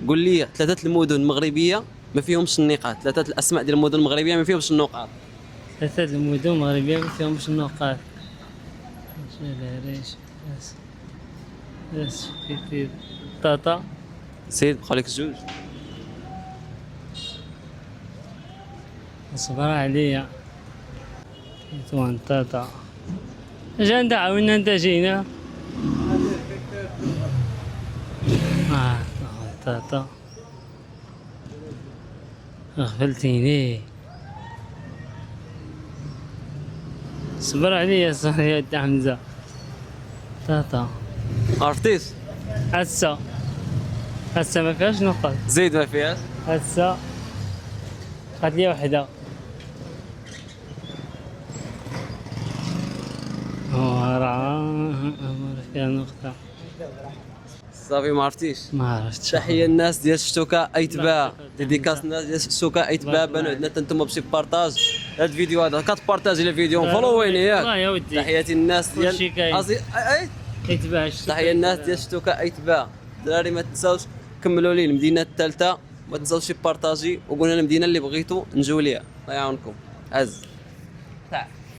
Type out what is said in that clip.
قول لي ثلاثه المدن المغربيه ما فيهمش النقاط، ثلاثه الاسماء ديال المدن المغربيه ما فيهمش النقاط. ثلاثة المدن المغربية ما فيهمش النقاط. العريش، راس كتير، طاطا. سيد بقى لك جوج. اصبر عليا. تطوان طاطا. اش عاونا انت جينا. طاطا. غفلتيني. صبر عليا صاحبي يا حمزة. طاطا. عرفتيش؟ هسا ما فيهاش نقاط. زيد ما فيهاش. هسا بقات لي وحدة. فيها نقطة. صافي ما عرفتيش. ما عرفتش. تحية الناس ديال شتوكا ايتباع، ديديكاس الناس ديال شتوكا ايتباع، بانوا عندنا حتى نتوما بشي بارطاج هذا الفيديو هذا، كتبارطاجي الفيديو فولويني والله ياك. يا ودي. تحياتي الناس كلشي ديال كاين. اي يتباع تحية الناس ديال شتوكا ايتباع. الدراري ما تنساوش كملوا لي المدينة الثالثة، ما تنساوش بارطاجي وقولنا المدينة اللي بغيتو نجيو ليها. الله يعاونكم. عز.